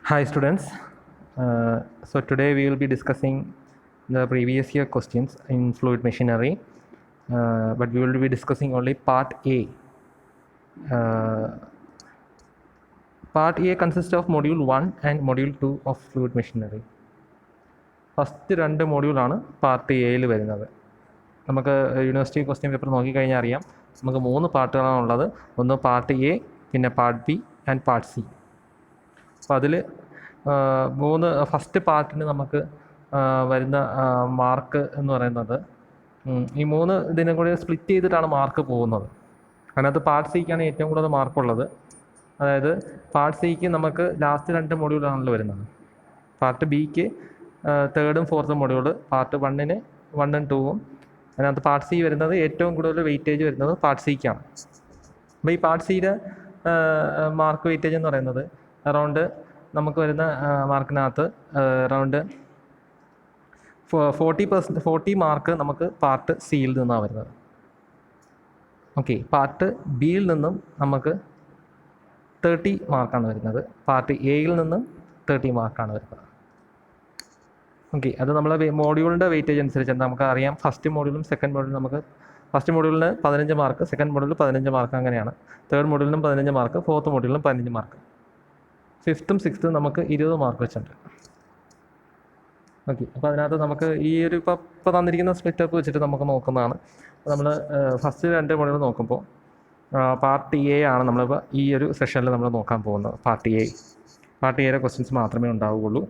Hi students, so today we will be discussing the previous year questions in fluid machinery, but we will be discussing only part A. Part A consists of module 1 and module 2 of fluid machinery. First 2 മൊഡ്യൂളാണ് part എയിൽ വരുന്നത്. നമുക്ക് university question paper നോക്കിക്കഴിഞ്ഞാൽ അറിയാം, നമുക്ക് 3 പാർട്ടുകളാണുള്ളത്. ഒന്ന് part A, പിന്നെ part B and part C. അപ്പോൾ അതിൽ ഫസ്റ്റ് പാർട്ടിന് നമുക്ക് വരുന്ന മാർക്ക് എന്ന് പറയുന്നത് ഈ 3 ഇതിനും കൂടി സ്പ്ലിറ്റ് ചെയ്തിട്ടാണ് മാർക്ക് പോകുന്നത്. അതിനകത്ത് പാർട്ട് സിക്കാണ് ഏറ്റവും കൂടുതൽ മാർക്കുള്ളത്. അതായത് പാർട്ട് സിക്ക് നമുക്ക് ലാസ്റ്റ് 2 മൊഡ്യൂളാണല്ലോ വരുന്നത്. പാർട്ട് ബിക്ക് 3rd, 4th മൊഡ്യൂൾ, പാർട്ട് 1-ന് 1 and 2-ഉം. അതിനകത്ത് പാർട്ട് സി വരുന്നത് ഏറ്റവും കൂടുതൽ വെയിറ്റേജ് വരുന്നത് പാർട്ട് സിക്കാണ്. അപ്പോൾ ഈ പാർട്ട് സിയുടെ മാർക്ക് വെയിറ്റേജ് എന്ന് പറയുന്നത് അറൗണ്ട് നമുക്ക് വരുന്ന മാർക്കിനകത്ത് അറൗണ്ട് 40 മാർക്ക് നമുക്ക് പാർട്ട് സിയിൽ നിന്നാണ് വരുന്നത്. ഓക്കെ, പാർട്ട് ബിയിൽ നിന്നും നമുക്ക് 30 മാർക്കാണ് വരുന്നത്. പാർട്ട് എയിൽ നിന്നും 30 മാർക്കാണ് വരുന്നത്. ഓക്കെ, അത് നമ്മളെ മോഡ്യൂളിൻ്റെ വെയിറ്റേജ് അനുസരിച്ച് നമുക്ക് അറിയാം. ഫസ്റ്റ് മോഡ്യൂളും സെക്കൻഡ് മോഡ്യൂളും നമുക്ക് ഫസ്റ്റ് മോഡ്യൂളിന് 15 മാർക്ക്, സെക്കൻഡ് മോഡ്യൂളിൽ 15 മാർക്ക്, അങ്ങനെയാണ്. 3rd മോഡ്യൂളിനും 15 mark, 4th മോഡ്യൂളിനും 15 mark, 5th 6th നമുക്ക് 20 മാർക്ക് വെച്ചിട്ടുണ്ട്. ഓക്കെ, അപ്പോൾ അതിനകത്ത് നമുക്ക് ഈ ഒരു ഇപ്പോൾ തന്നിരിക്കുന്ന സ്പ്ലിറ്റ് അപ്പ് വെച്ചിട്ട് നമുക്ക് നോക്കുന്നതാണ്. നമ്മൾ ഫസ്റ്റ് 2 മൊഡ്യൂൾ നോക്കുമ്പോൾ പാർട്ട് എ ആണ് നമ്മളിപ്പോൾ ഈ ഒരു സെഷനിൽ നമ്മൾ നോക്കാൻ പോകുന്നത്. പാർട്ട് എയുടെ ക്വസ്റ്റ്യൻസ് മാത്രമേ ഉണ്ടാവുകയുള്ളൂ.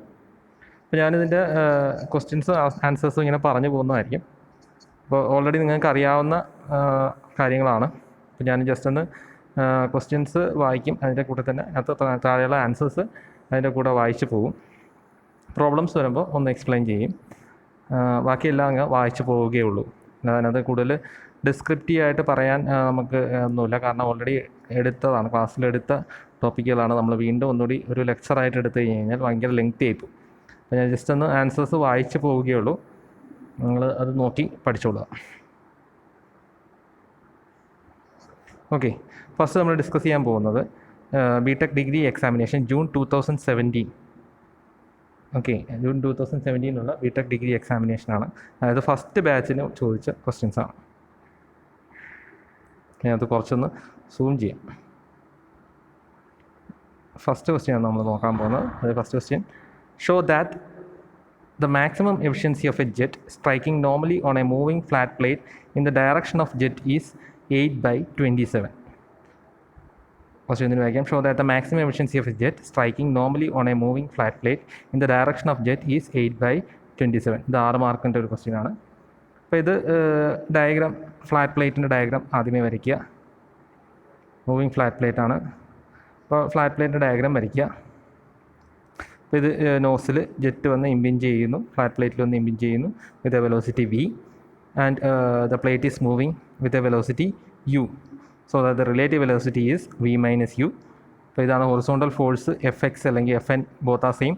അപ്പോൾ ഞാനിതിൻ്റെ ക്വസ്റ്റ്യൻസും ആൻസേഴ്സും ഇങ്ങനെ പറഞ്ഞു പോകുന്നതായിരിക്കും. അപ്പോൾ ഓൾറെഡി നിങ്ങൾക്ക് അറിയാവുന്ന കാര്യങ്ങളാണ്. അപ്പോൾ ഞാൻ ജസ്റ്റ് ഒന്ന് ക്വസ്റ്റ്യൻസ് വായിക്കും, അതിൻ്റെ കൂടെ തന്നെ അതിനകത്ത് താഴെയുള്ള ആൻസേഴ്സ് അതിൻ്റെ കൂടെ വായിച്ചു പോകും. പ്രോബ്ലംസ് വരുമ്പോൾ ഒന്ന് എക്സ്പ്ലെയിൻ ചെയ്യും. ബാക്കിയെല്ലാം അങ്ങ് വായിച്ചു പോവുകയുള്ളൂ. അതിനകത്ത് കൂടുതൽ ഡിസ്ക്രിപ്റ്റീവ് ആയിട്ട് പറയാൻ നമുക്ക് ഒന്നുമില്ല, കാരണം ഓൾറെഡി എടുത്തതാണ്, ക്ലാസ്സിലെടുത്ത ടോപ്പിക്കുകളാണ്. നമ്മൾ വീണ്ടും ഒന്നുകൂടി ഒരു ലെക്ചറായിട്ട് എടുത്തു കഴിഞ്ഞാൽ ഭയങ്കര ലെങ്തി ആയിപ്പോവും. അപ്പോൾ ഞാൻ ജസ്റ്റ് ഒന്ന് ആൻസേഴ്സ് വായിച്ചു പോവുകയുള്ളൂ, നിങ്ങൾ അത് നോക്കി പഠിച്ചോളുക. ഓക്കെ, ഫസ്റ്റ് നമ്മൾ ഡിസ്കസ് ചെയ്യാൻ പോകുന്നത് B Tech degree examination June 2017. Okay, June 2017 B Tech degree എക്സാമിനേഷനാണ്. അതായത് ഫസ്റ്റ് ബാച്ചിന് ചോദിച്ച ക്വസ്റ്റ്യൻസാണ്. ഞാനത് കുറച്ചൊന്ന് സൂം ചെയ്യാം. ഫസ്റ്റ് ക്വസ്റ്റ്യനാണ് നമ്മൾ നോക്കാൻ പോകുന്നത്. അത് first question: show that the maximum efficiency of a jet striking normally on a moving flat plate in the direction of jet is 8/27. Question വായിക്കാം: show that the maximum efficiency of a jet striking normally on a moving flat plate in the direction of jet is 8/27. ഇത് 6 മാർക്കിൻ്റെ ഒരു question ആണ്. അപ്പോൾ ഇത് diagram, flat പ്ലേറ്റിൻ്റെ diagram ആദ്യമേ വരയ്ക്കുക. Moving flat plate ആണ്. അപ്പോൾ ഫ്ലാറ്റ് പ്ലേറ്റിൻ്റെ ഡയഗ്രാം വരയ്ക്കുക. അപ്പോൾ ഇത് നോസിൽ ജെറ്റ് വന്ന് ഇമ്പിഞ്ച് ചെയ്യുന്നു, ഫ്ലാറ്റ് പ്ലേറ്റിൽ വന്ന് ഇമ്പിഞ്ച് ചെയ്യുന്നു വിത്ത് a velocity v, and the plate is moving with a velocity u. So that the relative velocity is v - u. അപ്പോൾ ഇതാണ് ഹൊറിസോണ്ടൽ ഫോഴ്സ് Fx അല്ലെങ്കിൽ Fn, ബോത്ത് ആർ സെയിം.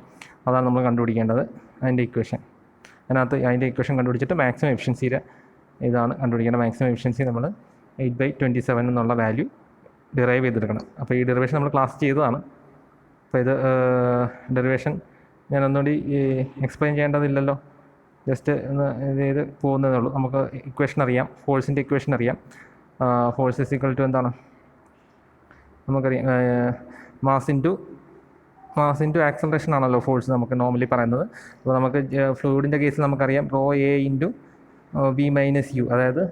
അതാണ് നമ്മൾ കണ്ടുപിടിക്കേണ്ടത്, അതിൻ്റെ ഇക്വേഷൻ. അതിൻ്റെ ഇക്വേഷൻ കണ്ടുപിടിച്ചിട്ട് മാക്സിമം എഫിഷ്യൻസിയുടെ ഇതാണ് കണ്ടുപിടിക്കേണ്ടത്. മാക്സിമം എഫിഷ്യൻസി നമ്മൾ 8/27 എന്നുള്ള വാല്യൂ ഡിറൈവ് ചെയ്തെടുക്കണം. അപ്പോൾ ഈ ഡെറിവേഷൻ നമ്മൾ ക്ലാസ് ചെയ്തതാണ്. അപ്പോൾ ഇത് ഡെറിവേഷൻ ഞാൻ ഒന്നുകൂടി എക്സ്പ്ലെയിൻ ചെയ്യേണ്ടതില്ലല്ലോ, ജസ്റ്റ് ഒന്ന് ഇത് ചെയ്ത് പോകുന്നതേ ഉള്ളൂ. നമുക്ക് ഇക്വേഷൻ അറിയാം, ഫോഴ്സിൻ്റെ ഇക്വേഷൻ അറിയാം. ഫോഴ്സ് ഇസ് ഈക്വൽ ടു എന്താണ് നമുക്കറിയാം, മാസ് ഇൻറ്റു ആക്സലറേഷൻ ആണല്ലോ ഫോഴ്സ് നമുക്ക് നോർമലി പറയുന്നത്. അപ്പോൾ നമുക്ക് ഫ്ലൂയിഡിൻ്റെ കേസിൽ നമുക്കറിയാം ρ a ഇൻറ്റു v - u, അതായത്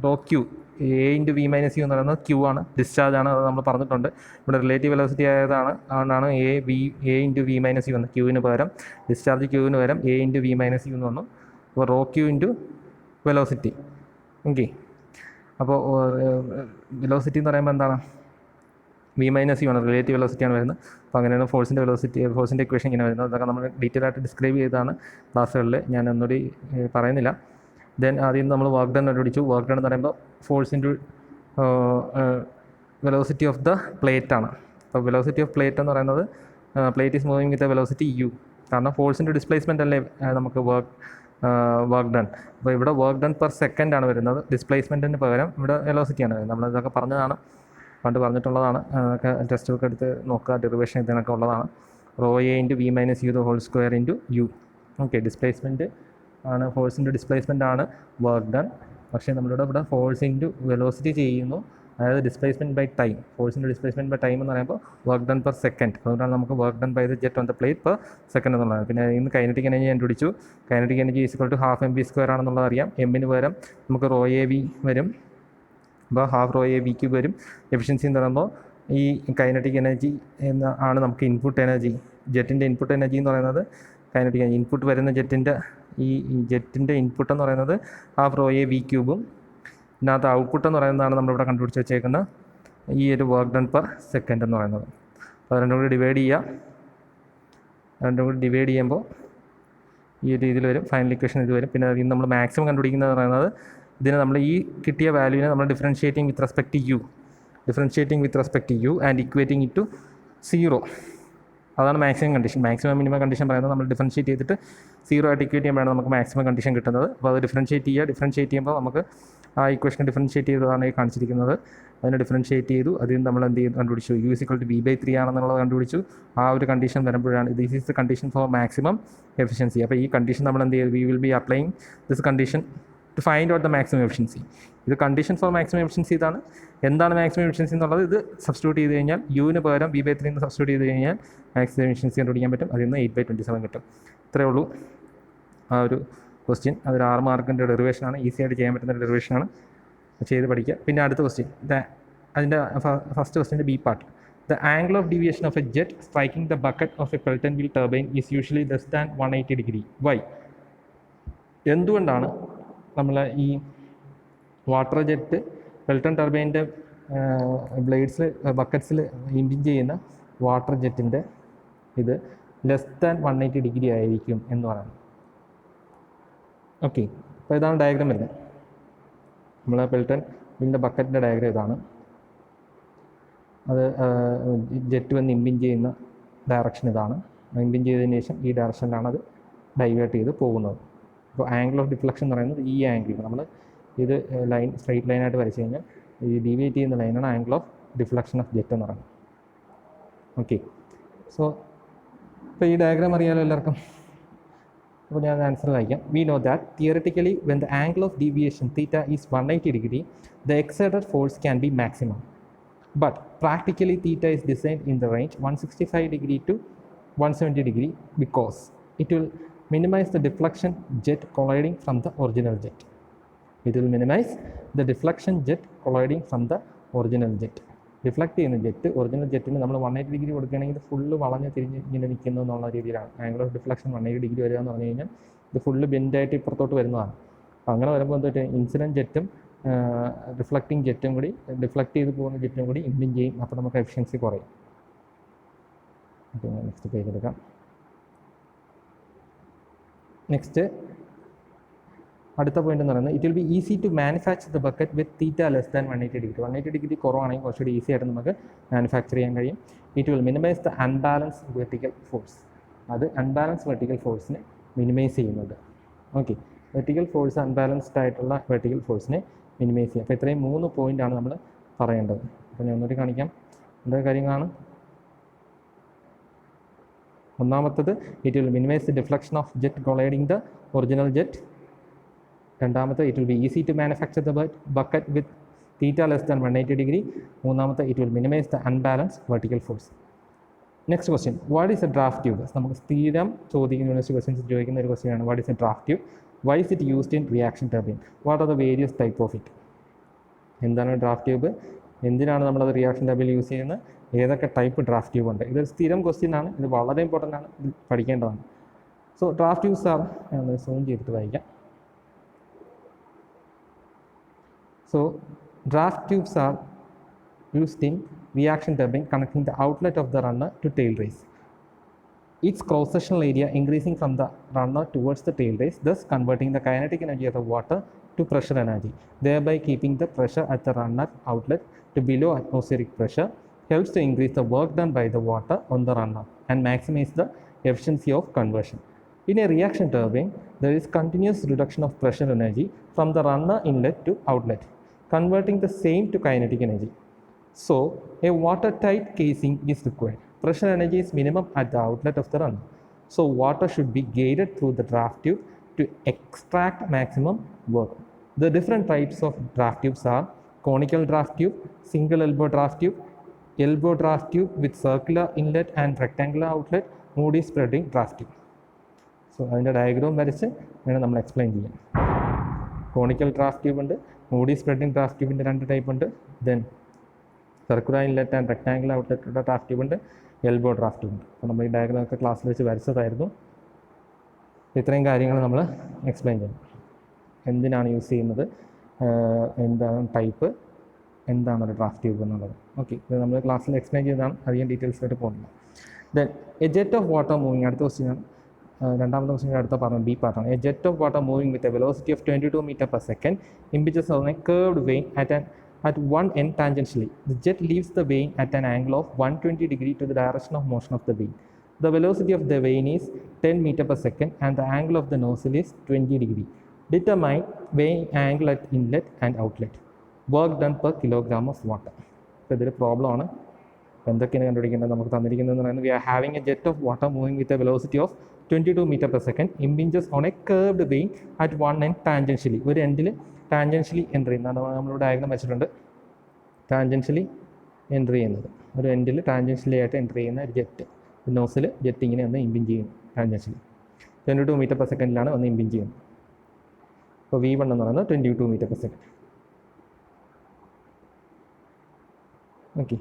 ρ q. a into v - u എന്ന് പറയുന്നത് q ആണ്, ഡിസ്ചാർജ് ആണ്. അത് നമ്മൾ പറഞ്ഞിട്ടുണ്ട്. ഇവിടെ റിലേറ്റീവ് വെലോസിറ്റി അതുകൊണ്ടാണ് a ഇൻറ്റു v - u എന്ന്. ക്യൂവിന് പകരം ഡിസ്ചാർജ് ക്യൂവിന് പകരം a ഇൻറ്റു v - u എന്ന് വന്നു. അപ്പോൾ rho Q into velocity. Okay, അപ്പോൾ വെലോസിറ്റി എന്ന് പറയുമ്പോൾ എന്താണ്, v - u ആണ്, റിലേറ്റീവ് വെലോസിറ്റിയാണ് വരുന്നത്. അപ്പോൾ അങ്ങനെയാണ് ഫോഴ്സിൻ്റെ ഇക്വേഷൻ ഇങ്ങനെ വരുന്നത്. അതൊക്കെ നമ്മൾ ഡീറ്റെയിൽ ആയിട്ട് ഡിസ്ക്രൈബ് ചെയ്തതാണ് ക്ലാസ്സുകളിൽ, ഞാൻ ഒന്നുകൂടി പറയുന്നില്ല. ദെൻ ആദ്യം നമ്മൾ വർക്ക് ഡൺ കണ്ടുപിടിച്ചു. വർക്ക് ഡൺ എന്ന് പറയുമ്പോൾ force into velocity of the plate ആണ്. അപ്പോൾ വെലോസിറ്റി ഓഫ് പ്ലേറ്റ് എന്ന് പറയുന്നത് plate is moving with a velocity u, കാരണം ഫോഴ്സ് ഇൻറ്റു ഡിസ്പ്ലേസ്മെൻ്റ് അല്ലേ നമുക്ക് വർക്ക് ഡൺ. അപ്പോൾ ഇവിടെ വർക്ക് ഡൺ പെർ സെക്കൻഡ് ആണ് വരുന്നത്, ഡിസ്പ്ലേസ്മെൻറ്റിന് പകരം ഇവിടെ വെലോസിറ്റിയാണ് വരുന്നത്. നമ്മളിതൊക്കെ പറഞ്ഞതാണ്, പണ്ട് പറഞ്ഞിട്ടുള്ളതാണ്. ടെസ്റ്റ് ബുക്ക് എടുത്ത് നോക്കുക, ഡെറിവേഷൻ ഇതിനൊക്കെ ഉള്ളതാണ്. Rho A into V minus U the whole square into U. Okay, displacement ആണ്, ഫോഴ്സിൻ്റെ ഡിസ്പ്ലേസ്മെൻ്റ് ആണ് വർക്ക് ഡൺ. പക്ഷേ നമ്മളിവിടെ ഇവിടെ ഫോഴ്സ് ഇൻറ്റു വെലോസിറ്റി ചെയ്യുന്നു, അതായത് ഡിസ്പ്ലേസ്മെൻറ്റ് ബൈ ടൈം. ഫോഴ്സിൻ്റെ ഡിസ്പ്ലേസ്മെൻറ്റ് ബൈ ടൈം എന്ന് പറയുമ്പോൾ വർക്ക് ഡൺ പെർ സെക്കൻഡ്. അതുകൊണ്ടാണ് നമുക്ക് work done by the jet on the plate per second എന്നുള്ളത്. പിന്നെ ഇന്ന് കൈനറ്റിക് എനർജി കണ്ടുപിടിച്ചു. Kinetic energy equal to half M V square ആണെന്നുള്ളത് അറിയാം. എമ്മിന് പകരം നമുക്ക് റോ എ വി വരും, അപ്പോൾ half rho A V cube വരും. എഫിഷ്യൻസി എന്ന് പറയുമ്പോൾ ഈ കൈനറ്റിക് എനർജി ആണ് നമുക്ക് ഇൻപുട്ട് എനർജി. ജെറ്റിൻ്റെ ഇൻപുട്ട് എനർജി എന്ന് പറയുന്നത് കൈനറ്റിക് എനർജി. ഇൻപുട്ട് വരുന്ന ജെറ്റിൻ്റെ ഇൻപുട്ട് എന്ന് പറയുന്നത് ഹാഫ് റോ എ വി ക്യൂബും, ഇതിനകത്ത് ഔട്ട്പുട്ട് എന്ന് പറയുന്നതാണ് നമ്മളിവിടെ കണ്ടുപിടിച്ച് വെച്ചേക്കുന്ന ഈ ഒരു വർക്ക് ഡൺ പെർ സെക്കൻഡ് എന്ന് പറയുന്നത്. അപ്പോൾ രണ്ടും കൂടി ഡിവൈഡ് ചെയ്യുമ്പോൾ ഈ ഒരു രീതിയിൽ വരും. ഫൈനൽ ഇക്വേഷൻ ഇത് വരും. പിന്നെ അതിൽ നമ്മൾ മാക്സിമം കണ്ടുപിടിക്കുന്നത് പറയുന്നത് ഇതിന് നമ്മൾ ഈ കിട്ടിയ വാല്യൂവിനെ നമ്മൾ differentiating with respect to u and equating it to 0. അതാണ് maximum condition. Maximum minimum condition പറയുന്നത് നമ്മൾ ഡിഫറൻഷിയേറ്റ് ചെയ്തിട്ട് 0 ആയിട്ട് ഇക്വേറ്റ് ചെയ്യുമ്പോഴാണ് നമുക്ക് മാക്സിമം കണ്ടീഷൻ കിട്ടുന്നത്. അപ്പോൾ അത് ഡിഫറൻഷിയേറ്റ് ചെയ്യുമ്പോൾ നമുക്ക് ആ ഇക്വേഷൻ ഡിഫറൻഷിയേറ്റ് ചെയ്തതാണ് ഈ കാണിച്ചിരിക്കുന്നത്. അതിനെ ഡിഫറൻഷിയേറ്റ് ചെയ്തു, അതിൽ നമ്മൾ എന്ത് ചെയ്തു കണ്ടുപിടിച്ചു, U is equal to v/3 ആണെന്നുള്ളത് കണ്ടുപിടിച്ചു. ആ ഒരു കണ്ടീഷൻ വരുമ്പോഴാണ് this is the condition for maximum efficiency. അപ്പോൾ ഈ കണ്ടീഷൻ നമ്മൾ എന്ത് ചെയ്തു, we will be applying this condition to find out the maximum efficiency. ഇത് കണ്ടീഷൻ ഫോർ മാക്സിമം എഫിഷ്യൻസി ഇതാണ്. എന്താണ് മാക്സിമം എഫിഷ്യൻസി എന്നുള്ളത് ഇത് സബ്സ്റ്റിറ്റ്യൂട്ട് ചെയ്ത് കഴിഞ്ഞാൽ യുവിന് പകരം v/3 എന്ന് സബ്സ്റ്റിറ്റ്യൂട്ട് ചെയ്ത് കഴിഞ്ഞാൽ മാക്സിമം എഫിഷ്യൻസി കണ്ടുപിടിക്കാൻ പറ്റും. അതിൽ നിന്ന് 8/27 കിട്ടും. ഇത്രയേ ഉള്ളൂ ആ ഒരു ക്വസ്റ്റ്യൻ. അതൊരു 6 മാർക്കിൻ്റെ ഡെറിവേഷനാണ്, ഈസി ആയിട്ട് ചെയ്യാൻ പറ്റുന്ന ഡെറിവേഷനാണ്, ചെയ്ത് പഠിക്കുക. പിന്നെ അടുത്ത ക്വസ്റ്റ്യൻ, അതിൻ്റെ ഫസ്റ്റ് ക്വസ്റ്റ്യൻ്റെ B part. The angle of deviation of a jet striking the bucket of a Pelton wheel turbine is usually less than 180 degree. Why? എന്തുകൊണ്ടാണ് നമ്മൾ ഈ വാട്ടർ ജെറ്റ് പെൽട്ടൺ ടർബൈൻ്റെ ബ്ലേഡ്സിൽ ബക്കറ്റ്സിൽ ഇൻജിൻ ചെയ്യുന്ന വാട്ടർ ജെറ്റിൻ്റെ ഇത് ലെസ് ദാൻ 180 ഡിഗ്രി ആയിരിക്കും എന്ന് പറയുന്നത്? ഓക്കെ, അപ്പോൾ ഇതാണ് ഡയഗ്രാം വരുന്നത്. നമ്മളെ പെൽട്ടൺ വീലിൻ്റെ ബക്കറ്റിൻ്റെ ഡയഗ്രാം ഇതാണ്. അത് ജെറ്റ് വന്ന് ഇമ്പിൻ ചെയ്യുന്ന ഡയറക്ഷൻ ഇതാണ്. ഇമ്പിൻ ചെയ്തതിന് ശേഷം ഈ ഡയറക്ഷനിലാണ് അത് ഡൈവേർട്ട് ചെയ്ത് പോകുന്നത്. അപ്പോൾ ആംഗിൾ ഓഫ് ഡിഫ്ലക്ഷൻ എന്ന് പറയുന്നത് ഈ ആംഗിൾ, നമ്മൾ ഇത് ലൈൻ സ്ട്രെയിറ്റ് ലൈനായിട്ട് വരച്ച് കഴിഞ്ഞാൽ ഈ ഡീവിയേറ്റ് ചെയ്യുന്ന ലൈനാണ് angle of deflection of jet എന്ന് പറയുന്നത്. ഓക്കെ, സോ ഇപ്പോൾ ഈ ഡയഗ്രാം അറിയാമല്ലോ എല്ലാവർക്കും. അപ്പോൾ ഞാൻ ആൻസർ വായിക്കാം. We know that theoretically when the angle of deviation theta is 180 degree the exerted force can be maximum. But practically theta is designed in the range 165 degree to 170 degree because it will minimize the deflection jet colliding from the original jet. It will minimize the deflection jet colliding from the original jet. Deflect ചെയ്യുന്ന jet original ജെറ്റിന് നമ്മൾ 180 degree കൊടുക്കുകയാണെങ്കിൽ ഇത് full വളഞ്ഞ് തിരിഞ്ഞ് ഇങ്ങനെ നിൽക്കുന്നു എന്നുള്ള രീതിയിലാണ്. ആംഗിൾ ഓഫ് ഡിഫ്ലക്ഷൻ 180 ഡിഗ്രി വരിക എന്ന് പറഞ്ഞു കഴിഞ്ഞാൽ ഇത് ഫുള്ള് ബെൻഡായിട്ട് ഇപ്പുറത്തോട്ട് വരുന്നതാണ്. അപ്പോൾ അങ്ങനെ വരുമ്പോൾ എന്താ വെച്ചാൽ ഇൻസിഡൻറ്റ് ജെറ്റും റിഫ്ലക്റ്റിംഗ് ജെറ്റും കൂടി ഡിഫ്ലക്ട് ചെയ്ത് പോകുന്ന ജെറ്റും കൂടി ഇമ്പിൻ ചെയ്യും. അപ്പോൾ നമുക്ക് എഫിഷ്യൻസി കുറയും. അപ്പോൾ നെക്സ്റ്റ് പേജ് എടുക്കാം. നെക്സ്റ്റ് അടുത്ത പോയിന്റ് എന്ന് പറയുന്നത് it will be easy to manufacture the bucket with theta less than 180 degree. 180 degree കുറവാണെങ്കിൽ കുറച്ചുകൂടി ഈസി ആയിട്ട് നമുക്ക് മാനുഫാക്ചർ ചെയ്യാൻ കഴിയും. It will minimise the unbalance vertical force. അത് അൺബാലൻസ് വെർട്ടിക്കൽ ഫോഴ്സിനെ മിനിമൈസ് ചെയ്യുന്നുണ്ട്. ഓക്കെ, വെർട്ടിക്കൽ ഫോഴ്സ് അൺബാലൻസ്ഡ് ആയിട്ടുള്ള വെർട്ടിക്കൽ ഫോഴ്സിനെ മിനിമൈസ് ചെയ്യുക. അപ്പോൾ ഇത്രയും 3 പോയിൻ്റാണ് നമ്മൾ പറയേണ്ടത്. അപ്പോൾ ഞാൻ ഒന്നുകൂടി കാണിക്കാം എന്തൊക്കെ കാര്യങ്ങളാണ്. ഒന്നാമത്തത് it will minimise the deflection of jet colliding the original jet. രണ്ടാമത്തെ it will be easy to manufacture the bucket with theta less than 180 degree. മൂന്നാമത്തെ it will minimise the unbalance vertical force. Next question, what is a draft tube? നമുക്ക് സ്ഥിരം ചോദിക്കുന്ന university questions ചോദിക്കുന്ന ഒരു ക്വസ്റ്റ്യനാണ് what is a draft tube. Why is it used in reaction turbine? What are the various type of it? എന്താണ് draft tube? എന്തിനാണ് നമ്മളത് reaction turbine use ചെയ്യുന്നത്? ഏതൊക്കെ ടൈപ്പ് ഡ്രാഫ്റ്റ് ട്യൂബ് ഉണ്ട്? ഇതൊരു സ്ഥിരം ക്വസ്റ്റ്യൻ ആണ്. ഇത് വളരെ ഇമ്പോർട്ടൻ്റ് ആണ്, ഇത് പഠിക്കേണ്ടതാണ്. സോ ഡ്രാഫ്റ്റ് ട്യൂബ്സ് ആർ, ഞാൻ സൂം ചെയ്തിട്ട് വായിക്കാം. So draft tubes are used in reaction turbine connecting the outlet of the runner to tail race. Its cross-sectional area increasing from the runner towards the tail race, thus converting the kinetic energy of the water to pressure energy, thereby keeping the pressure at the runner outlet to below atmospheric pressure, helps to increase the work done by the water on the runner and maximize the efficiency of conversion. In a reaction turbine, there is continuous reduction of pressure energy from the runner inlet to outlet, converting the same to kinetic energy. So, a watertight casing is required. pressure energy is minimum at the outlet of the runner. So water should be guided through the draft tube to extract maximum work. The different types of draft tubes are conical draft tube, single elbow draft tube with circular inlet and rectangular outlet, Moody spreading draft tube. So അതിൻ്റെ diagram വരച്ച് വേണം നമ്മൾ explain ചെയ്യാൻ. Conical draft tube ഉണ്ട്, Moody spreading draft ട്യൂബിൻ്റെ 2 type ഉണ്ട്. Then circular inlet and rectangular ഔട്ട്ലെറ്റുള്ള draft tube ഉണ്ട്, എൽബോ ഡ്രാഫ്റ്റ് ട്യൂബ് ഉണ്ട്. അപ്പോൾ നമ്മൾ ഈ ഡയഗ്രാം ഒക്കെ ക്ലാസ്സിൽ വെച്ച് വരച്ചതായിരുന്നു. ഇത്രയും കാര്യങ്ങൾ നമ്മൾ എക്സ്പ്ലെയിൻ ചെയ്യണം. എന്തിനാണ് യൂസ് ചെയ്യുന്നത്, എന്താണ് ടൈപ്പ്, എന്താണ് ഒരു ഡ്രാഫ്റ്റ് ട്യൂബ് എന്നുള്ളത്. ഓക്കെ, ഇത് നമ്മൾ ക്ലാസ്സിൽ എക്സ്പ്ലെയിൻ ചെയ്തതാണ്, അധികം ഡീറ്റെയിൽസിലോട്ട് പോകുന്നില്ല. Then A jet of water moving, അടുത്ത ക്വസ്റ്റ്യനാണ്. രണ്ടാമത്തെ ക്വസ്റ്റ്യൻ അടുത്ത പറഞ്ഞു ബി പാർട്ടാണ്. A jet of water moving with a velocity of 22 m/s impinges on a curved vein at one end tangentially. The jet leaves the vein at an angle of 120 degrees to the direction of motion of the vein. The velocity of the vein is 10 m/s and the angle of the nozzle is 20 degrees. Determine vein angle at inlet and outlet. Work done per kilogram of water. അപ്പോൾ ഇതൊരു പ്രോബ്ലമാണ്. എന്തൊക്കെയാണ് കണ്ടുപിടിക്കേണ്ടത് നമുക്ക് തന്നിരിക്കുന്നതെന്ന് പറയുന്നത്, we are having a jet of water moving with a velocity of 22 m/s impinges on a curved vein at one end tangentially. ഒരു എൻഡിൽ ടാൻജൻഷ്യലി എൻട്രി ചെയ്യുന്നത് നമ്മൾ ഡയഗ്രാം വെച്ചിട്ടുണ്ട്. ടാൻജൻഷ്യലി എൻട്രി ചെയ്യുന്നത് ഒരു എൻഡിൽ ടാൻജൻഷ്യലി ആയിട്ട് എൻട്രി ചെയ്യുന്ന ഒരു ജെറ്റ്, നോസിൽ ജെറ്റ് ഇങ്ങനെ ഒന്ന് ഇമ്പിഞ്ച് ചെയ്യും. ടാൻജൻഷ്യലി 22 m/s ഒന്ന് ഇമ്പിഞ്ച് ചെയ്യുന്നത്. അപ്പോൾ V1 എന്ന് പറയുന്നത് 22 m/s. Okay,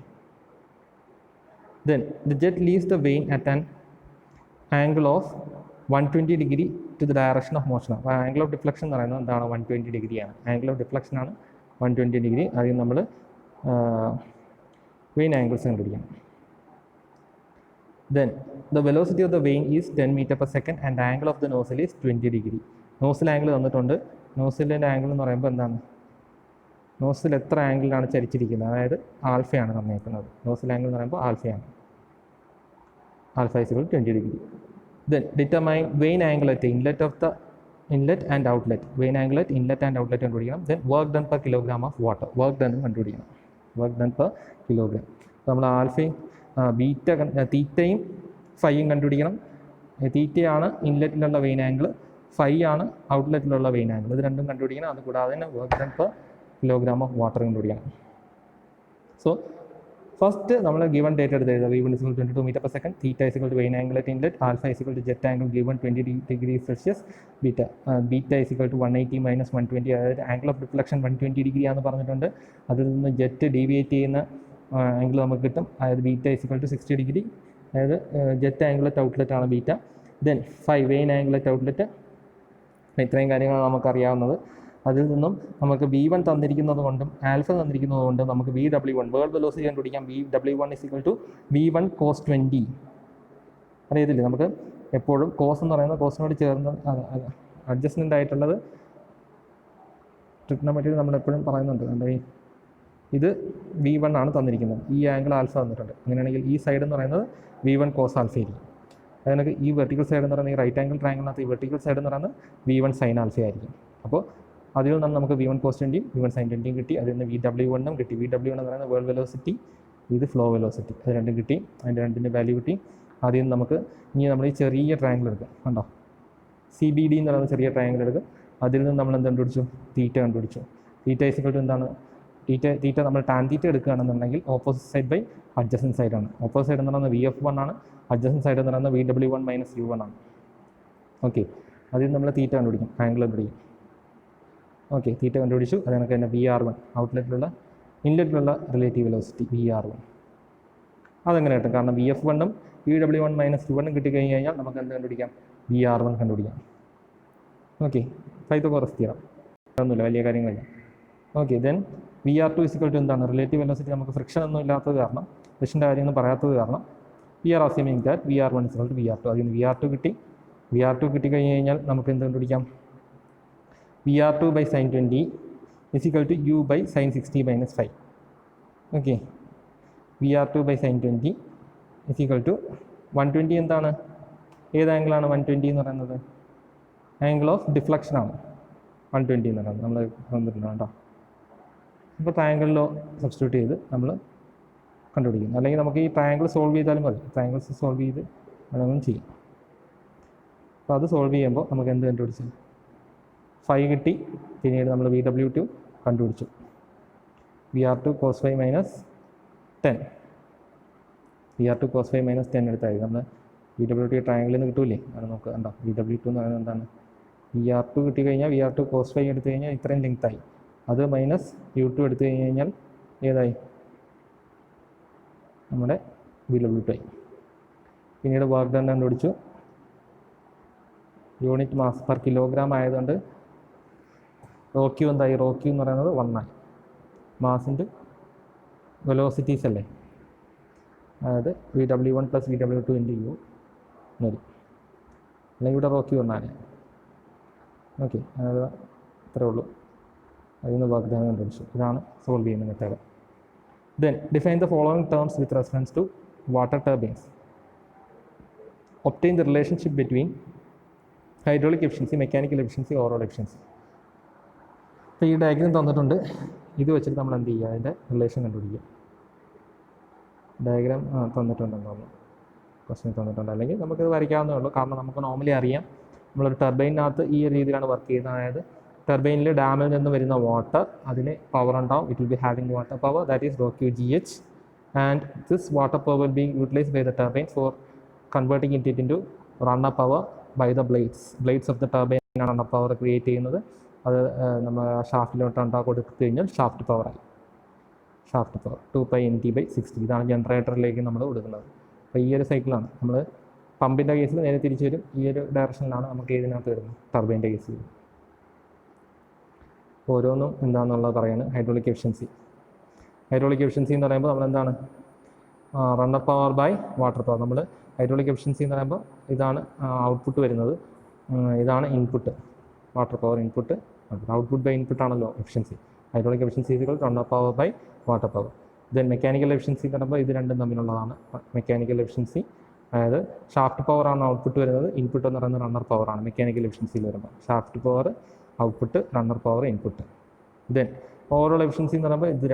then the jet leaves the vein at an angle of 120 degree to the direction of motion. അപ്പോൾ ആംഗിൾ ഓഫ് ഡിഫ്ലക്ഷൻ എന്ന് പറയുന്നത് എന്താണ്, 120 degree ആണ്. ആംഗിൾ ഓഫ് ഡിഫ്ലക്ഷൻ ആണ് 120 degree. അതിൽ നമ്മൾ വെയിൻ ആംഗിൾസ് കണ്ടുപിടിക്കണം. Then the velocity of the vane is 10 m/s and angle of the nozzle is 20 degree. Nozzle angle തന്നിട്ടുണ്ട്. നോസിലിൻ്റെ ആംഗിൾ എന്ന് പറയുമ്പോൾ എന്താണ്, നോസിൽ എത്ര ആംഗിളിലാണ് ചരിച്ചിരിക്കുന്നത്, അതായത് ആൽഫയാണ് തന്നേക്കുന്നത്. നോസിൽ ആംഗിൾ എന്ന് പറയുമ്പോൾ ആൽഫയാണ്. Alpha is equal to 20 degree. Then determine vein angle at inlet of the inlet and outlet. Vein angle at inlet and outlet കണ്ടുപിടിക്കണം. Then work done per kilogram of water. Work done കണ്ടുപിടിക്കണം. Work done per kilogram. നമ്മൾ ആൽഫയും തീറ്റയും ഫൈയും കണ്ടുപിടിക്കണം. തീറ്റയാണ് ഇൻലെറ്റിലുള്ള vein angle, phi ആണ് ഔട്ട്ലെറ്റിലുള്ള vein angle. ഇത് രണ്ടും കണ്ടുപിടിക്കണം. അതുകൂടാതെ തന്നെ work done per kilogram of water കണ്ടുപിടിക്കണം. സോ ഫസ്റ്റ് നമ്മൾ ഗിവൺ ഡേറ്റ് എടുത്ത് എഴുതുക. V1 is equal to 22 m/s, theta is equal to vein angle at inlet, alpha is equal to jet angle given 20 degrees Celsius, beta is equal to 180 minus 120, അതായത് angle of deflection 120 degree ആണെന്ന് പറഞ്ഞിട്ടുണ്ട്. അതിൽ നിന്ന് jet deviate ചെയ്യുന്ന angle നമുക്ക് കിട്ടും. അതായത് beta is equal to 60 degree, അതായത് ജെറ്റ് ആംഗിൾ അറ്റ് ഔട്ട്ലെറ്റ് ആണ് beta. Then vane angle at outlet. ഇത്രയും കാര്യങ്ങളാണ് നമുക്കറിയാവുന്നത്. അതിൽ നിന്നും നമുക്ക് V1 തന്നിരിക്കുന്നത് കൊണ്ടും ആൽഫ തന്നിരിക്കുന്നത് കൊണ്ടും നമുക്ക് VW1 വേൾഡ് വെലോസിറ്റി കണ്ടുപിടിക്കാം. VW1 is equal to V1 cos 20. അറിയത്തില്ലേ, നമുക്ക് എപ്പോഴും കോസ് എന്ന് പറയുന്നത് കോസിനോട് ചേർന്ന് അഡ്ജസ്റ്റ്മെൻ്റ് ആയിട്ടുള്ളത് ട്രിഗ്നോമെട്രി നമ്മൾ എപ്പോഴും പറയുന്നുണ്ട്. ഇത് V1 ആണ് തന്നിരിക്കുന്നത്, ഈ ആംഗിൾ ആൽഫ തന്നിട്ടുണ്ട്. അങ്ങനെയാണെങ്കിൽ ഈ സൈഡ് എന്ന് പറയുന്നത് V1 cos ആൽഫ ആയിരിക്കും. അതിനൊക്കെ ഈ വെർട്ടിക്കൽ സൈഡ് എന്ന് പറയുന്നത് ഈ റൈറ്റ് ആംഗിൾ ട്രയാങ്കിളിനകത്ത് ഈ വെർട്ടിക്കൽ സൈഡ് എന്ന് പറയുന്നത് V1 sin ആൽഫ ആയിരിക്കും. അപ്പോൾ അതിൽ നിന്ന് നമുക്ക് V1 cos 20യും V1 sin 20യും കിട്ടി. അതിൽ നിന്ന് VW1 കിട്ടി. VW1 എന്ന് പറയുന്നത് വേൾഡ് വെലോസിറ്റി, ഇത് ഫ്ലോ വെലോസിറ്റി, അത് രണ്ടും കിട്ടി. അതിൻ്റെ രണ്ടിൻ്റെ വാല്യൂ കിട്ടി. ആദ്യം നമുക്ക് ഇനി നമ്മൾ ഈ ചെറിയ ട്രയാങ്കിൾ എടുക്കാം. കണ്ടോ, CBD എന്ന് പറയുന്ന ചെറിയ ട്രയാങ്കിൾ എടുക്കും. അതിൽ നിന്ന് നമ്മൾ എന്ത് കണ്ടുപിടിച്ചു, തീറ്റ കണ്ടുപിടിച്ചു. തീറ്റ ഈസ് ഈക്വൽ ടു എന്താണ്, തീറ്റ നമ്മൾ ടാൻ തീറ്റ എടുക്കുകയാണെന്നുണ്ടെങ്കിൽ ഓപ്പോസിറ്റ് സൈഡ് ബൈ അഡ്ജസൻറ്റ് സൈഡാണ്. ഓപ്പോസിറ്റ് സൈഡ് എന്ന് പറയുന്നത് VF1 ആണ്, അഡ്ജസൻറ്റ് സൈഡ് എന്ന് പറയുന്നത് VW1 മൈനസ് U1 ആണ്. ഓക്കെ, അതിൽ നമ്മൾ തീറ്റ കണ്ടുപിടിക്കും, ആംഗിൾ കണ്ടുപിടിക്കും. ഓക്കെ, തീറ്റ കണ്ടുപിടിച്ചു. അത് കണക്ക് തന്നെ VR1 ഔട്ട്ലെറ്റിലുള്ള ഇൻലെറ്റിലുള്ള റിലേറ്റീവ് വെലോസിറ്റി VR1. അതെങ്ങനെ കിട്ടും, കാരണം VF1 VW1 മൈനസ് U1 കിട്ടിക്കഴിഞ്ഞ് കഴിഞ്ഞാൽ നമുക്ക് എന്ത് കണ്ടുപിടിക്കാം, VR1 കണ്ടുപിടിക്കാം. ഓക്കെ, പൈത്തഗോറസ് തിയറം ഒന്നുമില്ല, വലിയ കാര്യങ്ങളില്ല. Okay, then VR2 is equal to എന്താണ്, റിലേറ്റീവ് വെലോസിറ്റി നമുക്ക് ഫ്രിക്ഷൻ ഒന്നും ഇല്ലാത്തത് കാരണം, ഫ്രിക്ഷൻ്റെ കാര്യമൊന്നും പറയാത്തത് കാരണം we are assuming that VR1 is equal to VR2. അതിൽ നിന്ന് VR2 കിട്ടി. VR2 കിട്ടിക്കഴിഞ്ഞ് കഴിഞ്ഞാൽ നമുക്ക് എന്ത് കണ്ടുപിടിക്കാം, VR2 by sin 20 is equal to U by sin 60 minus 5. Okay, VR2 by sin 20 is equal to 120 എന്താണ്, ഏത് ആംഗിളാണ് 120 എന്ന് പറയുന്നത്, ആംഗിൾ ഓഫ് ഡിഫ്ലക്ഷൻ ആണ് 120 എന്ന് പറയുന്നത്. നമ്മൾ തന്നിട്ടുണ്ട് കേട്ടോ. അപ്പോൾ ട്രയാങ്കിളിലോ സബ്സ്റ്റിറ്റ്യൂട്ട് ചെയ്ത് നമ്മൾ കണ്ടുപിടിക്കുന്നത്. അല്ലെങ്കിൽ നമുക്ക് ഈ ട്രയാങ്കിൾ സോൾവ് ചെയ്താലും മതി. ട്രയാങ്കിൾസ് സോൾവ് ചെയ്ത് വേണമെങ്കിലും ചെയ്യും. അപ്പോൾ അത് സോൾവ് ചെയ്യുമ്പോൾ നമുക്ക് എന്ത് കണ്ടുപിടിച്ചു? 5 കിട്ടി. പിന്നീട് നമ്മൾ VW2 കണ്ടുപിടിച്ചു. VR2 cos 5 minus 10. VR2 cos 5 minus 10 എടുത്താൽ നമ്മൾ VW2 ട്രയാങ്കിളിൽ നിന്ന് കിട്ടൂലേ? അത് നമുക്ക് കണ്ടോ, VW2 എന്ന് പറയുന്നത് എന്താണ്? VR2 കിട്ടിക്കഴിഞ്ഞാൽ VR2 cos 5 എടുത്തു കഴിഞ്ഞാൽ ഇത്രയും ലെങ്ത്തായി. അത് മൈനസ് U2 എടുത്തു കഴിഞ്ഞാൽ ഏതായി? നമ്മുടെ VW2 ആയി. പിന്നീട് വർക്ക് ഡൺ കണ്ടുപിടിച്ചു. യൂണിറ്റ് മാസ് പെർ കിലോഗ്രാം ആയതുകൊണ്ട് റോ ക്യൂ എന്തായി? റോ ക്യൂ എന്ന് പറയുന്നത് 1 ആയി. മാസിൻ്റെ വെലോസിറ്റീസ് അല്ലേ, അതായത് VW1 + VW2 × U മതി. അല്ലെങ്കിൽ ഇവിടെ റോ ക്യൂ 1 ആണ്. ഓക്കെ, അതായത് ഇത്രേ ഉള്ളൂ. അതിൽ നിന്ന് വർക്ക് ഡൺ കണ്ടുപിടിച്ചു. ഇതാണ് സോൾവ് ചെയ്യുന്ന method. Then define the following terms with reference to water turbines. Obtain the relationship between hydraulic efficiency, mechanical efficiency, overall efficiency. അപ്പോൾ ഈ ഡയഗ്രം തന്നിട്ടുണ്ട്. ഇത് വെച്ചിട്ട് നമ്മൾ എന്ത് ചെയ്യുക? അതിൻ്റെ റിലേഷൻ കണ്ടുപിടിക്കുക. ഡയഗ്രാം തന്നിട്ടുണ്ടെന്ന് തോന്നുന്നു, ക്വസ്റ്റ്യൻ തന്നിട്ടുണ്ട്. അല്ലെങ്കിൽ നമുക്കിത് വരയ്ക്കാവുന്നേ ഉള്ളൂ. കാരണം നമുക്ക് നോർമലി അറിയാം നമ്മളൊരു ടർബൈനകത്ത് ഈ ഒരു രീതിയിലാണ് വർക്ക് ചെയ്യുന്നത്. അതായത് ടർബൈനിൽ ഡാമിൽ നിന്ന് വരുന്ന വാട്ടർ, അതിന് പവർ ഉണ്ടാവും. It will be having water power, that is ρQgh, and this water power will be utilised by the turbine for converting it into runner power by the blades of the turbine ആണ് runner power create ചെയ്യുന്നത്. അത് നമ്മൾ ഷാഫ്റ്റിലോട്ട് കൊടുത്തു കഴിഞ്ഞാൽ shaft പവറായി. Shaft power 2π×Nt/60. ഇതാണ് ജനറേറ്ററിലേക്ക് നമ്മൾ കൊടുക്കുന്നത്. അപ്പോൾ ഈ ഒരു സൈക്കിളാണ്. നമ്മൾ പമ്പിൻ്റെ കേസിൽ നേരെ തിരിച്ചു വരും. ഈ ഒരു ഡയറക്ഷനിലാണ് നമുക്ക് ഇതിനകത്ത് വരുന്നത് ടർബൈൻ്റെ കേസിൽ. ഓരോന്നും എന്താണെന്നുള്ളത് പറയുന്നത്. ഹൈഡ്രോളിക് എഫിഷ്യൻസി എന്ന് പറയുമ്പോൾ നമ്മളെന്താണ്? Runner power by water power. നമ്മൾ ഹൈഡ്രോളിക് എഫിഷ്യൻസി എന്ന് പറയുമ്പോൾ ഇതാണ് ഔട്ട്പുട്ട് വരുന്നത്, ഇതാണ് input. Water power input, output by input ആണല്ലോ efficiency. Hydraulic efficiency runner power by water power. Then mechanical efficiency എന്ന് പറയുമ്പോൾ ഇത് രണ്ടും തമ്മിലുള്ളതാണ്. മെക്കാനിക്കൽ എഫിഷ്യൻസി അതായത് ഷാഫ്റ്റ് പവറാണ് ഔട്ട്പുട്ട് വരുന്നത്, ഇൻപുട്ട് എന്ന് പറയുന്നത് റണ്ണർ പവറാണ്. മെക്കാനിക്കൽ എഫിഷ്യൻസിയിൽ വരുമ്പോൾ shaft power output, runner power input. Then overall efficiency എന്ന് പറയുമ്പോൾ ഇത്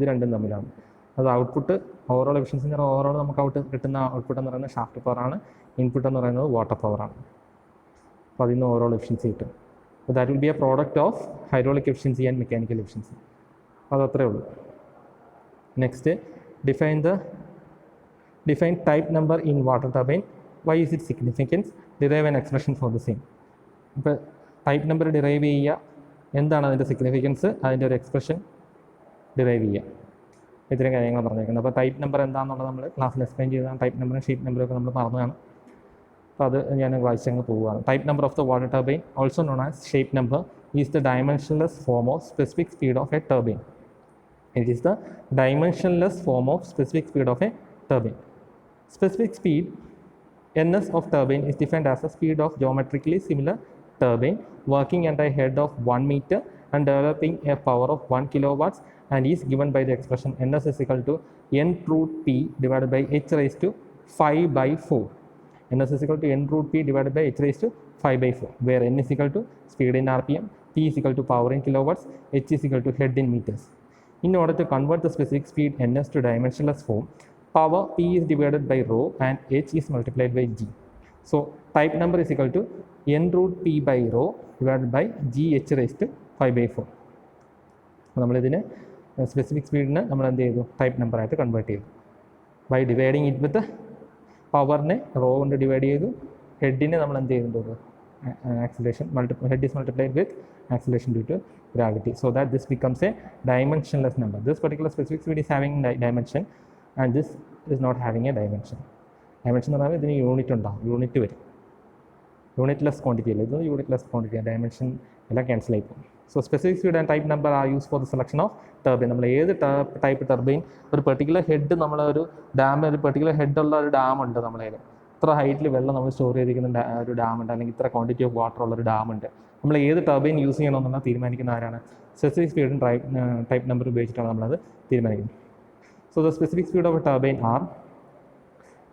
രണ്ടും തമ്മിലാണ്. അത് ഔട്ട്പുട്ട് ഓവറോൾ എഫിഷ്യൻസി എന്ന് പറയുമ്പോൾ ഓവറോൾ നമുക്ക് കിട്ടുന്ന ഔട്ട്പുട്ട് എന്ന് പറയുന്നത് ഷാഫ്റ്റ് പവറാണ്, ഇൻപുട്ട് എന്ന് പറയുന്നത് വാട്ടർ പവറാണ്. അപ്പോൾ അതിൽ നിന്ന് ഓവറോൾ എഫിഷ്യൻസി കിട്ടും. അപ്പോൾ that will be A product of hydraulic efficiency and mechanical efficiency. അതത്രേ ഉള്ളൂ. Next, define type number in water turbine. Why is it significant? Derive an expression for the same. ഇപ്പോൾ type number derive ചെയ്യുക, എന്താണ് അതിൻ്റെ significance, അതിൻ്റെ ഒരു expression derive ചെയ്യുക. ഇത്രയും കാര്യങ്ങൾ പറഞ്ഞേക്കുന്നത്. അപ്പോൾ ടൈപ്പ് നമ്പർ എന്താണെന്നുള്ളത് നമ്മൾ ക്ലാസ്സിൽ എക്സ്പ്ലെയിൻ ചെയ്തതാണ്. ടൈപ്പ് നമ്പറും ഷീറ്റ് നമ്പറും ഒക്കെ നമ്മൾ പറഞ്ഞതാണ്. അപ്പോൾ അത് ഞാൻ വായിച്ചങ്ങ് പോവുകയാണ്. Type number of the water turbine, also known as shape number, is the dimensionless form of specific speed of a turbine. It is the dimensionless form of specific speed of a turbine. Specific speed ns of turbine is defined as the speed of geometrically similar turbine working under a head of 1 meter and developing a power of 1 kilowatts, and is given by the expression ns is equal to n root p divided by h raised to 5/4. ns is equal to n root p divided by h raised to 5/4, where n is equal to speed in rpm, p is equal to power in kilowatts, h is equal to head in meters. In order to convert the specific speed ns to dimensionless form, power p is divided by rho and h is multiplied by g. So type number is equal to n root p by rho divided by g h raised to 5/4. നമ്മളിതിനെ specific സ്പീഡിന് നമ്മൾ എന്ത് ചെയ്തു? Type നമ്പറായിട്ട് convert ചെയ്തു. By dividing it with പവറിനെ raw കൊണ്ട് divide ചെയ്തു. ഹെഡിനെ നമ്മൾ എന്ത് ചെയ്തിട്ടുണ്ട്? acceleration, head is multiplied with acceleration due to gravity, so that this becomes a dimensionless number. This particular specific speed is having dimension and this is not having a dimension. Dimension എന്ന് പറയുമ്പോൾ ഇതിന് unit ഉണ്ടാവും, unit വരും. Unitless quantity അല്ല, ഇത് unitless quantity. Dimension എല്ലാം cancel ആയി പോകും. So specific speed and type number are use for the selection of turbine. നമ്മൾ ഏത് ടൈപ്പ് ടർബൈൻ, ഒരു പെർട്ടിക്കുലർ ഹെഡ്, നമ്മളൊരു ഡാം, ഒരു പെർട്ടിക്കുലർ ഹെഡുള്ള ഒരു ഡാം ഉണ്ട്, നമ്മളതിൽ ഇത്ര ഹൈറ്റിൽ വെള്ളം നമ്മൾ സ്റ്റോർ ചെയ്തിരിക്കുന്ന ഒരു ഡാമുണ്ട്, അല്ലെങ്കിൽ ഇത്ര ക്വാണ്ടിറ്റി ഓഫ് വാട്ടർ ഉള്ളൊരു ഡാമുണ്ട്. നമ്മൾ ഏത് ടർബൈൻ യൂസ് ചെയ്യണമെന്നുള്ള തീരുമാനിക്കുന്ന ആരാണ്? സ്പെസിഫിക് സ്പീഡും ടൈപ്പ് നമ്പർ ഉപയോഗിച്ചിട്ടാണ് നമ്മളത് തീരുമാനിക്കുന്നത്. So the specific speed of a turbine are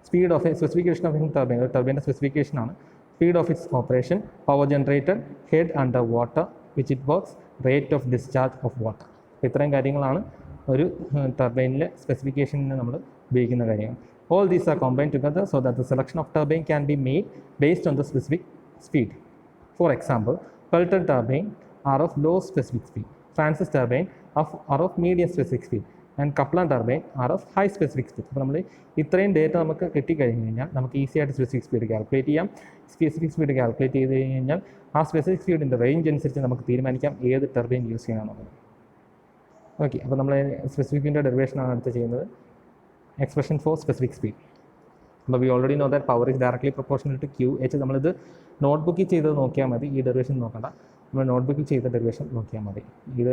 speed of a specification of a turbine. ഒരു ടർബൈൻ്റെ സ്പെസിഫിക്കേഷൻ ആണ് speed of its operation, power generated, head under water which it works, rate of discharge of water. ഇത്രയും കാര്യങ്ങളാണ് ഒരു ടർബൈനിലെ സ്പെസിഫിക്കേഷനിൽ നമ്മൾ ഉപയോഗിക്കുന്ന കാര്യമാണ്. All these are combined together so that the selection of turbine can be made based on the specific speed. For example, Pelton turbine are of low specific speed, Francis turbine are of medium specific speed, and Kaplan turbine are of high specific speed. അപ്പോൾ നമ്മൾ ഇത്രയും data നമുക്ക് കിട്ടിക്കഴിഞ്ഞ് കഴിഞ്ഞാൽ നമുക്ക് easy ആയിട്ട് specific speed calculate ചെയ്യാം. Specific speed calculate ചെയ്ത് കഴിഞ്ഞാൽ ആ സ്പെസിഫിക് സ്പീഡിൻ്റെ റേഞ്ച് അനുസരിച്ച് നമുക്ക് തീരുമാനിക്കാം ഏത് ടർബൈൻ യൂസ് ചെയ്യണമെന്നുള്ളത്. ഓക്കെ, അപ്പോൾ നമ്മൾ സ്പെസിഫിക്കിൻ്റെ ഡെറിവേഷനാണ് അടുത്ത് ചെയ്യുന്നത്. Expression for specific speed. But we already know that power is directly proportional to QH. നമ്മളിത് നോട്ട്ബുക്കിൽ ചെയ്തത് നോക്കിയാൽ മതി, ഈ ഡെറിവേഷൻ നോക്കണ്ട. നമ്മൾ നോട്ട്ബുക്കിൽ ചെയ്ത ഡെറിവേഷൻ നോക്കിയാൽ മതി. ഇത്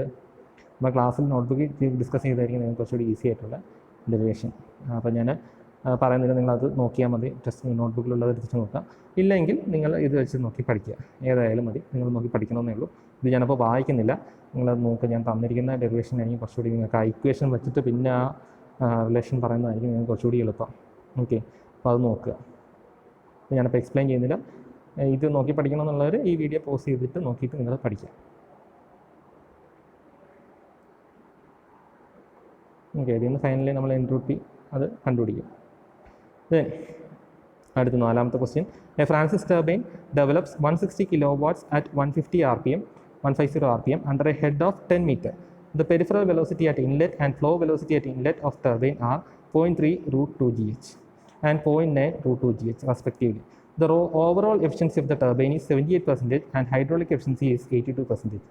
നമ്മൾ ക്ലാസ്സിൽ നോട്ട്ബുക്കിൽ ഡിസ്കസ് ചെയ്തായിരിക്കും നിങ്ങൾക്ക് കുറച്ചുകൂടി ഈസി ആയിട്ടുള്ള ഡെറിവേഷൻ. അപ്പോൾ ഞാൻ പറയുന്നില്ല, നിങ്ങളത് നോക്കിയാൽ മതി. ടെസ്റ്റ് നോട്ട്ബുക്കിലുള്ളത് എടുത്തിട്ട് നോക്കാം. ഇല്ലെങ്കിൽ നിങ്ങൾ ഇത് വെച്ച് നോക്കി പഠിക്കുക, ഏതായാലും മതി. നിങ്ങൾ നോക്കി പഠിക്കണമെന്നേ ഉള്ളൂ. ഇത് ഞാനപ്പോൾ വായിക്കുന്നില്ല, നിങ്ങളത് നോക്കുക. ഞാൻ തന്നിരിക്കുന്ന ഡെറിവേഷൻ ആയിരിക്കും കുറച്ചുകൂടി നിങ്ങൾക്ക് ആ ഇക്വേഷൻ വെച്ചിട്ട് പിന്നെ ആ റിലേഷൻ പറയുന്നതായിരിക്കും നിങ്ങൾക്ക് കുറച്ചുകൂടി എളുപ്പം. ഓക്കെ, അപ്പോൾ അത് നോക്കുക. ഞാനപ്പോൾ എക്സ്പ്ലെയിൻ ചെയ്യുന്നില്ല. ഇത് നോക്കി പഠിക്കണം എന്നുള്ളവർ ഈ വീഡിയോ പോസ് ചെയ്തിട്ട് നോക്കിയിട്ട് നിങ്ങൾ പഠിക്കാം. ഓക്കെ, ഇതിൽ നിന്ന് ഫൈനലി നമ്മൾ എൻട്രോപ്പി അത് കണ്ടുപിടിക്കും. ദെൻ അടുത്ത നാലാമത്തെ question. A Francis turbine develops 160 kW at 150 RPM under a head of 10 meter. The peripheral velocity at inlet and flow velocity at inlet of turbine are 0.3 √2 GH and 0.9 √2 GH respectively. The overall efficiency of the turbine is 78% and hydraulic efficiency is 82%.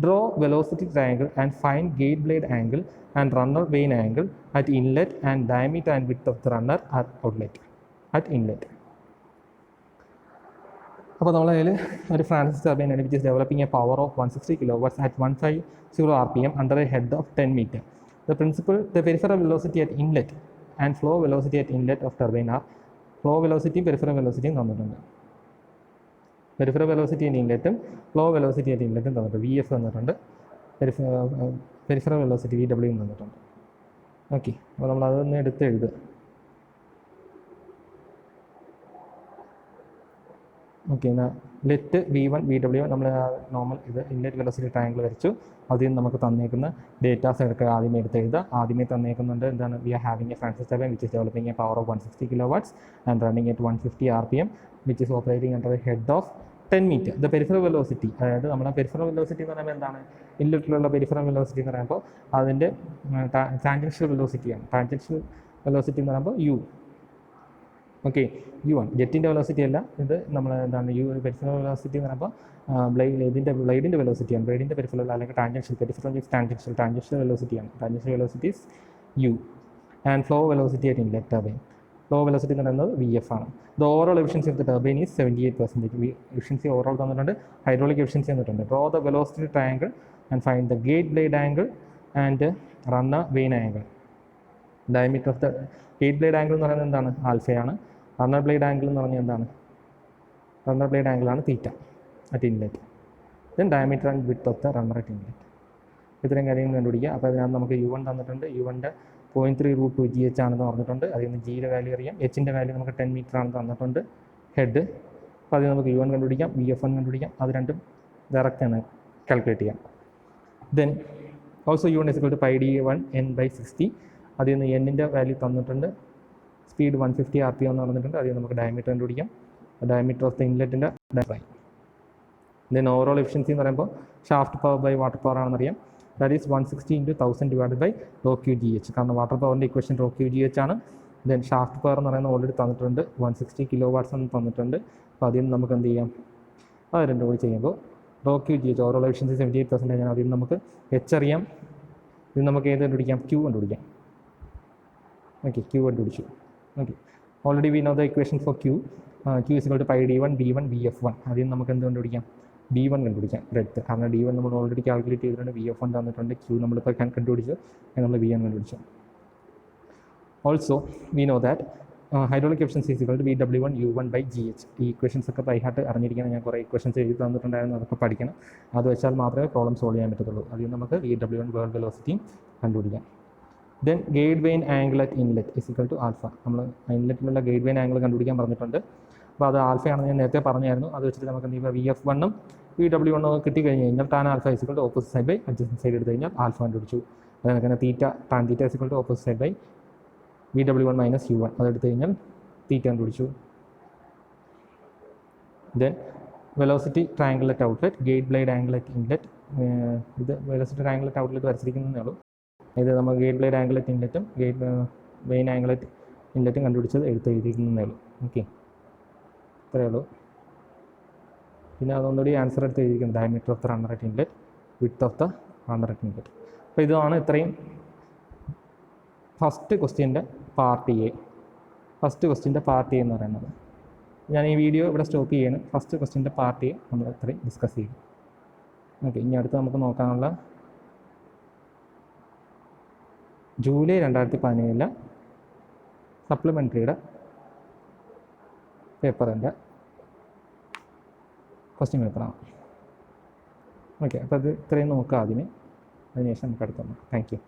Draw velocity triangle and find gate blade angle and runner vane angle at inlet and diameter and width of the runner at outlet at inlet. അപ്പോൾ നമ്മളതിൽ ഒരു Francis turbine ആണ് which is developing a power of 160 kW at 150 RPM under a head of 10 meter. The peripheral velocity at inlet and flow velocity at inlet of turbine are flow velocity peripheral velocity തന്നിട്ടുണ്ട്. Peripheral velocity at ഇൻലെറ്റും flow velocity at ഇൻലെറ്റും തന്നിട്ടുണ്ട്. VF തന്നിട്ടുണ്ട്, peripheral velocity VW തന്നിട്ടുണ്ട്. Okay, അപ്പോൾ നമ്മളതൊന്ന് എടുത്ത് എഴുതുക. ഓക്കെ, എന്നാൽ ലെറ്റ് V1 VW നമ്മൾ നോർമൽ ഇത് ഇൻലെറ്റ് വെലോസിറ്റി ട്രയാങ്കിൾ വരച്ചു. അതിൽ നിന്ന് നമുക്ക് തന്നേക്കുന്ന ഡേറ്റാസ് എടുക്കുക. ആദ്യമേ എടുത്ത് എഴുതുക. ആദ്യമേ തന്നേക്കുന്നുണ്ട് എന്താണ്, we are having a Francis turbine which is developing a power of 160 kW and running at 150 RPM which is operating under the head of 10 meter. The peripheral velocity, അതായത് നമ്മുടെ പെരിഫറൽ വെലോസിറ്റി എന്ന് പറയുമ്പോൾ എന്താണ്, ഇൻലെറ്റിലുള്ള പെരിഫറൽ വെലോസിറ്റി എന്ന് പറയുമ്പോൾ അതിൻ്റെ tangential വെലോസിറ്റിയാണ്. Tangential velocity എന്ന് പറയുമ്പോൾ U. ഓക്കെ, U1 ജെറ്റിൻ്റെ വെലോസിറ്റി അല്ല, ഇത് നമ്മൾ എന്താണ് പെരിഫറൽ വെലോസിറ്റി എന്ന് പറയുമ്പോൾ ബ്ലേഡിൻ്റെ വെലോസിറ്റിയാണ്. ബ്ലേഡിൻ്റെ പെരിഫറൽ അല്ലെങ്കിൽ ടാൻജൻഷ്യൽ, പെരിഫറൽ മീൻസ് ടാൻജൻഷ്യൽ വെലോസിറ്റിയാണ്. Tangential velocity is U. And flow velocity ആയിട്ട് ഇൻലെറ്റ് ടർബൈൻ, ഫ്ലോ വെലോസിറ്റി എന്ന് പറയുന്നത് VF ആണ്. The overall efficiency of the turbine is 78%. Efficiency overall തന്നിട്ടുണ്ട്, ഹൈഡ്രോളിക് എഫിഷ്യൻസി തന്നിട്ടുണ്ട്. Draw the velocity triangle and find the gate blade angle and runner vane angle. Diameter of the gate blade angle എന്ന് പറയുന്നത് എന്താണ്, ആൽഫയാണ്. Runner blade angle എന്ന് പറഞ്ഞാൽ എന്താണ്, runner blade ആംഗിളാണ് theta at inlet. Then diameter and width of the runner at inlet. ഇത്രയും കാര്യങ്ങൾ കണ്ടുപിടിക്കുക. അപ്പോൾ അതിനകത്ത് നമുക്ക് U1 തന്നിട്ടുണ്ട്. U1ൻ്റെ 0.3 √2 GH ആണെന്ന് പറഞ്ഞിട്ടുണ്ട്. അതിൽ നിന്ന് Gയുടെ വാല്യൂ അറിയാം. Hൻ്റെ വാല്യൂ നമുക്ക് 10 meter ആണെന്ന് തന്നിട്ടുണ്ട് ഹെഡ്. അപ്പോൾ അതിൽ നമുക്ക് U1 കണ്ടുപിടിക്കാം, VF1 കണ്ടുപിടിക്കാം. അത് രണ്ടും ഡയറക്റ്റ് ആണ് കാൽക്കുലേറ്റ് ചെയ്യാം. Then also U1 = πd1 n/60. അതിൽ നിന്ന് Nൻ്റെ വാല്യൂ തന്നിട്ടുണ്ട്. സ്പീഡ് 150 RPM എന്ന് പറഞ്ഞിട്ടുണ്ട്. അതിൽ നമുക്ക് ഡയമീറ്റർ കണ്ടുപിടിക്കാം. ഡയമീറ്റർ ഓഫ് ദ ഇൻലെറ്റിൻ്റെ ഡയഫ്രൈം. ദെൻ ഓവറോൾ എഫിഷ്യൻസി എന്ന് പറയുമ്പോൾ shaft power by water power ആണെന്നറിയാം. That is 160 × 1000 divided by ρQgh. കാരണം വാട്ടർ പവറിൻ്റെ ഇക്വേഷൻ ρQgh ആണ്. ദെൻ ഷാഫ്റ്റ് പവർ എന്ന് പറയുന്നത് ഓൾറെഡി തന്നിട്ടുണ്ട്, 160 kW എന്ന് തന്നിട്ടുണ്ട്. അപ്പോൾ അതിൽ നിന്ന് നമുക്ക് എന്ത് ചെയ്യാം, അത് രണ്ടും കൂടി ചെയ്യുമ്പോൾ ρQgh ഓവറോൾ എഫിഷ്യൻസി 78% ആണ്. അതിൽ നിന്ന് നമുക്ക് H അറിയാം. ഇത് നമുക്ക് ഏത് കണ്ടുപിടിക്കാം, Q കണ്ടുപിടിക്കാം. ഓക്കെ, Q കണ്ടുപിടിച്ചു. Okay, already we know the equation for Q. Q = πd1 V1 VF1. അതിൽ നിന്ന് നമുക്ക് എന്ത് കണ്ടുപിടിക്കാം, B1 കണ്ടുപിടിക്കാം ബ്രെഡ്ത്ത്. കാരണം D1 നമ്മൾ ഓൾറെഡി കാൽക്കുലേറ്റ് ചെയ്തിട്ടുണ്ട്, VF1 തന്നിട്ടുണ്ട്. Q നമ്മളിപ്പോൾ കണ്ടുപിടിച്ചു, നമ്മൾ V1 കണ്ടുപിടിച്ചു. Also we know that hydraulic efficiency = VW1 U1/GH. ഈ ഇക്വേഷൻസ് ഒക്കെ ബൈ ഹാർട്ട് അറിഞ്ഞിരിക്കണം. ഞാൻ കുറേ ഇക്വേഷൻസ് എഴുതി തന്നിട്ടുണ്ടായിരുന്നു, അതൊക്കെ പഠിക്കണം. അത് വെച്ചാൽ മാത്രമേ പ്രോബ്ലം സോൾവ് ചെയ്യാൻ പറ്റത്തുള്ളൂ. അതിൽ നമുക്ക് VW1 വേൾഡ് വെലോസിറ്റിയും കണ്ടുപിടിക്കാം. Then gate vane angle at inlet = alpha. നമ്മൾ ഇൻലെറ്റിലുള്ള ഗേറ്റ് വെയിൻ ആംഗിൾ കണ്ടുപിടിക്കാൻ പറഞ്ഞിട്ടുണ്ട്. അപ്പോൾ അത് ആൽഫയാണെന്ന് ഞാൻ നേരത്തെ പറഞ്ഞായിരുന്നു. അത് വെച്ചിട്ട് നമുക്ക് എന്ത് ചെയ്യുക, VF1 VW1 കിട്ടിക്കഴിഞ്ഞ് കഴിഞ്ഞാൽ tan alpha = opposite side by adjacent side എടുത്ത് കഴിഞ്ഞാൽ ആൽഫ കണ്ടുപിടിച്ചു. അതങ്ങനെ theta tan theta is equal to opposite side by VW1 minus U1 അതെടുത്ത് കഴിഞ്ഞാൽ തീറ്റ കണ്ടുപിടിച്ചു. Then velocity triangle at outlet, gate blade angle at inlet. ഇത് വെലോസിറ്റി ട്രയാങ്കുലറ്റ് ഔട്ട്ലെറ്റ് വരച്ചിരിക്കുന്നതേ ഉള്ളൂ. ഇത് നമ്മൾ ഗേറ്റ് ബ്ലേഡ് ആംഗുലറ്റ് ഇൻലെറ്റും വെയിൻ ആംഗുലറ്റ് ഇൻലെറ്റും കണ്ടുപിടിച്ചത് എഴുതിയിരിക്കുന്നതേ ഉള്ളൂ. ഓക്കെ, ഇത്രയേ ഉള്ളൂ. പിന്നെ അതൊന്നുകൂടി ആൻസർ എടുത്ത് എഴുതിയിരിക്കുന്നത് diameter of the runner at inlet, width of the runner at inlet. അപ്പോൾ ഇതാണ് ഇത്രയും ഫസ്റ്റ് ക്വസ്റ്റ്യൻ്റെ പാർട്ട് എ. ഫസ്റ്റ് ക്വസ്റ്റ്യൻ്റെ പാർട്ട് എ എന്ന് പറയുന്നത്. ഞാൻ ഈ വീഡിയോ ഇവിടെ സ്റ്റോപ്പ് ചെയ്യാണ്. ഫസ്റ്റ് ക്വസ്റ്റ്യൻ്റെ പാർട്ട് എ നമ്മൾ ഇത്രയും ഡിസ്കസ് ചെയ്യും. ഓക്കെ, ഇനി അടുത്ത് നമുക്ക് നോക്കാനുള്ള ജൂലൈ 2017 സപ്ലിമെൻ്ററിയുടെ പേപ്പറിൻ്റെ ക്വസ്റ്റ്യൻ പേപ്പറാണ്. ഓക്കെ, അപ്പോൾ അത് ഇത്രയും നോക്കാം അതിന്. അതിനുശേഷം നമുക്ക് അടുത്ത് നോക്കാം. Thank you.